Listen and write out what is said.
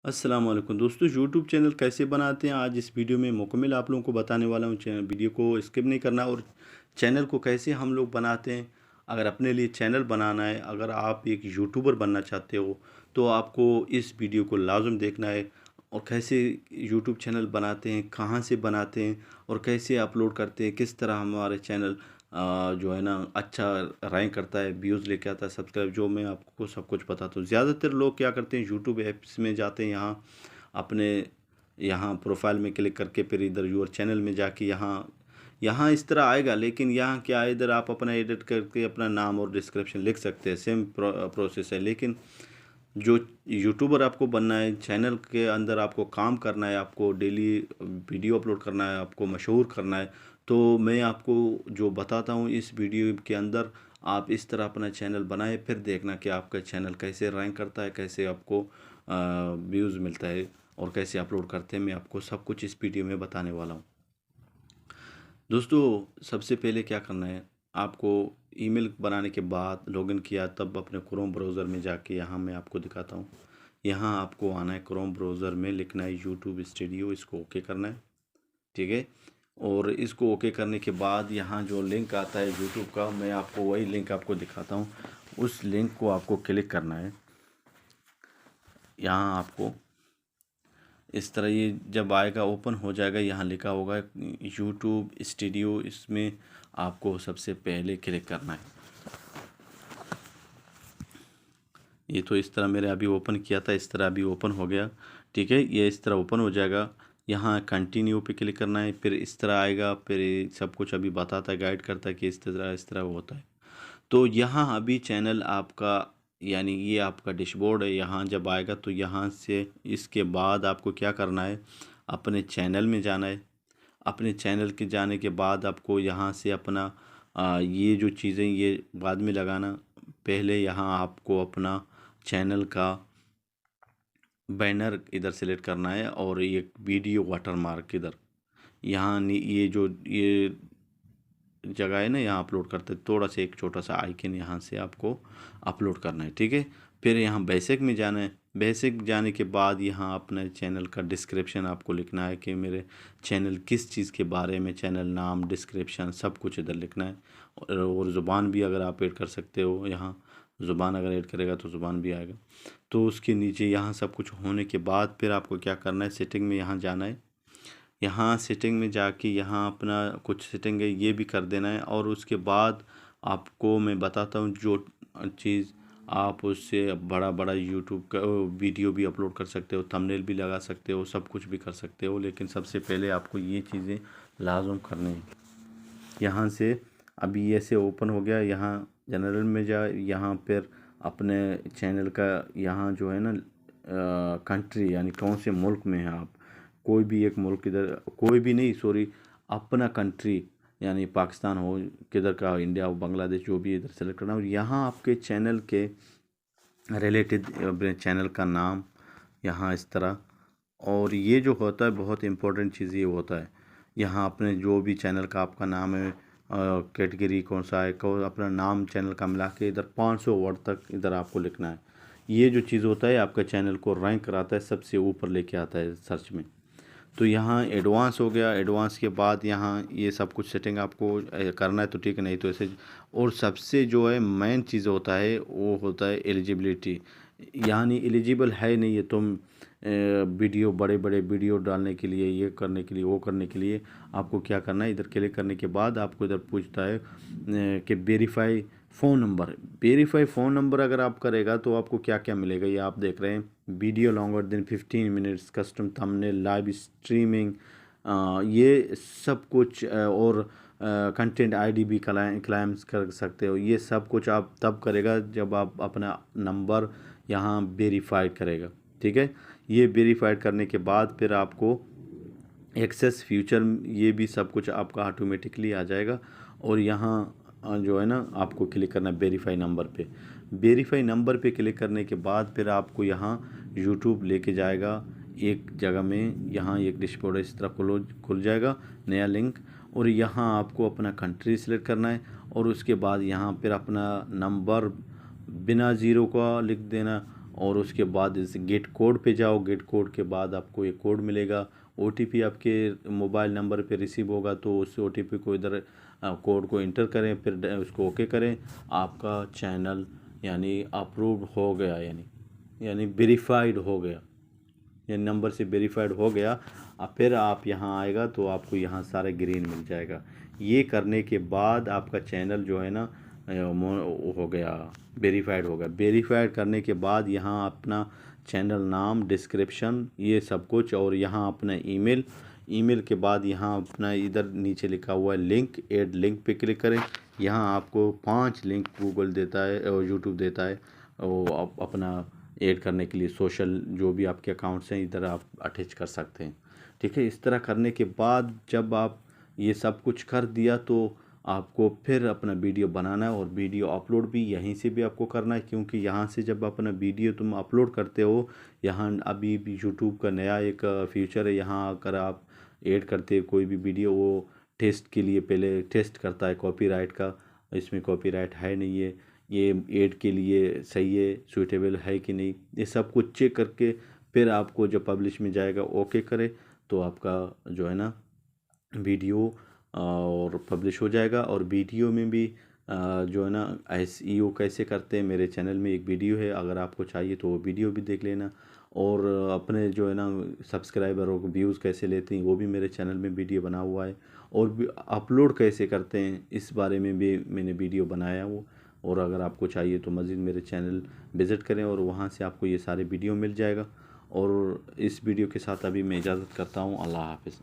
अस्सलाम वालेकुम दोस्तों, यूट्यूब चैनल कैसे बनाते हैं आज इस वीडियो में मुकम्मल आप लोगों को बताने वाला हूँ। वीडियो को स्किप नहीं करना और चैनल को कैसे हम लोग बनाते हैं। अगर अपने लिए चैनल बनाना है, अगर आप एक यूट्यूबर बनना चाहते हो तो आपको इस वीडियो को लाजम देखना है। और कैसे यूट्यूब चैनल बनाते हैं, कहाँ से बनाते हैं और कैसे अपलोड करते हैं, किस तरह हमारे चैनल जो है ना अच्छा रैंक करता है, व्यूज़ लेके आता है, सब्सक्राइब, जो मैं आपको सब कुछ बताता हूँ। ज़्यादातर लोग क्या करते हैं, यूट्यूब ऐप्स में जाते हैं, यहाँ अपने यहाँ प्रोफाइल में क्लिक करके फिर इधर यूर चैनल में जाके यहाँ यहाँ इस तरह आएगा। लेकिन यहाँ क्या है, इधर आप अपना एडिट करके अपना नाम और डिस्क्रिप्शन लिख सकते हैं, सेम प्रोसेस है। लेकिन जो यूट्यूबर आपको बनना है, चैनल के अंदर आपको काम करना है, आपको डेली वीडियो अपलोड करना है, आपको मशहूर करना है, तो मैं आपको जो बताता हूँ इस वीडियो के अंदर, आप इस तरह अपना चैनल बनाएं, फिर देखना कि आपका चैनल कैसे रैंक करता है, कैसे आपको व्यूज़ मिलता है और कैसे अपलोड करते हैं। मैं आपको सब कुछ इस वीडियो में बताने वाला हूँ। दोस्तों, सबसे पहले क्या करना है, आपको ईमेल बनाने के बाद लॉगिन किया तब अपने क्रोम ब्राउज़र में जाके यहाँ मैं आपको दिखाता हूँ। यहाँ आपको आना है, क्रोम ब्राउज़र में लिखना है यूट्यूब स्टूडियो, इसको ओके करना है। ठीक है। और इसको ओके करने के बाद यहाँ जो लिंक आता है यूट्यूब का, मैं आपको वही लिंक आपको दिखाता हूँ। उस लिंक को आपको क्लिक करना है। यहाँ आपको इस तरह ये जब आएगा, ओपन हो जाएगा, यहाँ लिखा होगा यूट्यूब स्टूडियो, इसमें आपको सबसे पहले क्लिक करना है। ये तो इस तरह मेरे अभी ओपन किया था, इस तरह अभी ओपन हो गया। ठीक है, ये इस तरह ओपन हो जाएगा। यहाँ कंटिन्यू पे क्लिक करना है, फिर इस तरह आएगा, फिर ये सब कुछ अभी बताता है, गाइड करता है कि इस तरह होता है। तो यहाँ अभी चैनल आपका, यानी ये आपका डैशबोर्ड है। यहाँ जब आएगा तो यहाँ से इसके बाद आपको क्या करना है, अपने चैनल में जाना है। अपने चैनल के जाने के बाद आपको यहाँ से अपना ये जो चीज़ें ये बाद में लगाना, पहले यहाँ आपको अपना चैनल का बैनर इधर सेलेक्ट करना है और ये वीडियो वाटरमार्क इधर, यहाँ ये जो ये जगह है ना, यहाँ अपलोड करते हैं, थोड़ा सा एक छोटा सा आइकन यहाँ से आपको अपलोड करना है। ठीक है। फिर यहाँ बेसिक में जाना है। बेसिक जाने के बाद यहाँ अपने चैनल का डिस्क्रिप्शन आपको लिखना है कि मेरे चैनल किस चीज़ के बारे में, चैनल नाम, डिस्क्रिप्शन सब कुछ इधर लिखना है। और ज़ुबान भी अगर आप ऐड कर सकते हो, यहाँ ज़ुबान अगर ऐड करेगा तो ज़ुबान भी आएगा। तो उसके नीचे यहाँ सब कुछ होने के बाद फिर आपको क्या करना है, सेटिंग में यहाँ जाना है। यहाँ सेटिंग में जाके यहाँ अपना कुछ सेटिंग है ये भी कर देना है। और उसके बाद आपको मैं बताता हूँ जो चीज़, आप उससे बड़ा बड़ा यूट्यूब का वीडियो भी अपलोड कर सकते हो, थंबनेल भी लगा सकते हो, सब कुछ भी कर सकते हो। लेकिन सबसे पहले आपको ये चीज़ें लाजम करनी है। यहाँ से अभी ऐसे ओपन हो गया, यहाँ जनरल में जा, यहाँ फिर अपने चैनल का यहाँ जो है ना कंट्री, यानी कौन से मुल्क में हैं आप, कोई भी एक मुल्क, इधर कोई भी नहीं, सॉरी, अपना कंट्री, यानी पाकिस्तान हो, किधर का, इंडिया हो, बांग्लादेश, जो भी इधर सेलेक्ट करना। और यहाँ आपके चैनल के रिलेटेड चैनल का नाम यहाँ इस तरह। और ये जो होता है बहुत इम्पोर्टेंट चीज़ ये होता है, यहाँ अपने जो भी चैनल का आपका नाम है, कैटेगरी कौन सा है, कौन अपना नाम चैनल का मिला के इधर 500 वर्ड तक इधर आपको लिखना है। ये जो चीज़ होता है आपका चैनल को रैंक कराता है, सबसे ऊपर लेके आता है सर्च में। तो यहाँ एडवांस हो गया। एडवांस के बाद यहाँ ये सब कुछ सेटिंग आपको करना है तो ठीक है, नहीं तो ऐसे। और सबसे जो है मेन चीज़ होता है वो होता है एलिजिबिलिटी, यानी एलिजिबल है नहीं है तुम वीडियो, बड़े बड़े वीडियो डालने के लिए, ये करने के लिए, वो करने के लिए आपको क्या करना है, इधर क्लिक करने के बाद आपको इधर पूछता है कि verify phone number. Verify phone number अगर आप करेगा तो आपको क्या क्या मिलेगा, ये आप देख रहे हैं, video longer than 15 minutes, custom thumbnail, live streaming, ये सब कुछ, और कंटेंट आईडी भी क्लाइम्स कर सकते हो। ये सब कुछ आप तब करेगा जब आप अपना नंबर यहाँ वेरीफाइड करेगा। ठीक है। ये वेरीफाइड करने के बाद फिर आपको एक्सेस फ्यूचर, ये भी सब कुछ आपका ऑटोमेटिकली आ जाएगा। और यहाँ जो है ना आपको क्लिक करना है वेरीफाई नंबर पे। वेरीफाई नंबर पे क्लिक करने के बाद फिर आपको यहाँ यूट्यूब लेके जाएगा एक जगह में, यहाँ एक डैशबोर्ड इस तरह खुल जाएगा, नया लिंक। और यहाँ आपको अपना कंट्री सेलेक्ट करना है और उसके बाद यहाँ फिर अपना नंबर बिना ज़ीरो का लिख देना और उसके बाद इस गेट कोड पे जाओ। गेट कोड के बाद आपको एक कोड मिलेगा, OTP आपके मोबाइल नंबर पे रिसीव होगा, तो उस OTP को इधर कोड को इंटर करें, फिर उसको ओके करें। आपका चैनल यानी अप्रूव्ड हो गया, यानी वेरीफाइड हो गया, यानी नंबर से वेरीफाइड हो गया। अब फिर आप यहाँ आएगा तो आपको यहाँ सारे ग्रीन मिल जाएगा। ये करने के बाद आपका चैनल जो है ना हो गया, वेरीफाइड हो गया। वेरीफाइड करने के बाद यहाँ अपना चैनल नाम, डिस्क्रिप्शन, ये सब कुछ, और यहाँ अपना ईमेल के बाद यहाँ अपना इधर नीचे लिखा हुआ है लिंक, ऐड लिंक पे क्लिक करें। यहाँ आपको 5 लिंक गूगल देता है और यूट्यूब देता है, वो आप अपना ऐड करने के लिए सोशल जो भी आपके अकाउंट्स हैं इधर आप अटैच कर सकते हैं। ठीक है, इस तरह करने के बाद जब आप ये सब कुछ कर दिया तो आपको फिर अपना वीडियो बनाना है, और वीडियो अपलोड भी यहीं से भी आपको करना है, क्योंकि यहाँ से जब अपना वीडियो तुम अपलोड करते हो, यहाँ अभी भी यूट्यूब का नया एक फीचर है। यहाँ अगर आप ऐड करते हो कोई भी वीडियो, वो टेस्ट के लिए पहले टेस्ट करता है कॉपीराइट का, इसमें कॉपीराइट है नहीं है, ये ऐड के लिए सही है, सूटेबल है कि नहीं, ये सब कुछ चेक करके फिर आपको जब पब्लिश में जाएगा ओके करे तो आपका जो है ना वीडियो और पब्लिश हो जाएगा। और वीडियो में भी जो है ना SEO कैसे करते हैं, मेरे चैनल में एक वीडियो है, अगर आपको चाहिए तो वो वीडियो भी देख लेना। और अपने जो है ना सब्सक्राइबर और व्यूज़ कैसे लेते हैं वो भी मेरे चैनल में वीडियो बना हुआ है, और भी अपलोड कैसे करते हैं इस बारे में भी मैंने वीडियो बनाया वो। और अगर आपको चाहिए तो मज़ीद मेरे चैनल विज़िट करें और वहाँ से आपको ये सारे वीडियो मिल जाएगा। और इस वीडियो के साथ अभी मैं इजाज़त करता हूँ। अल्लाह हाफ़िज़।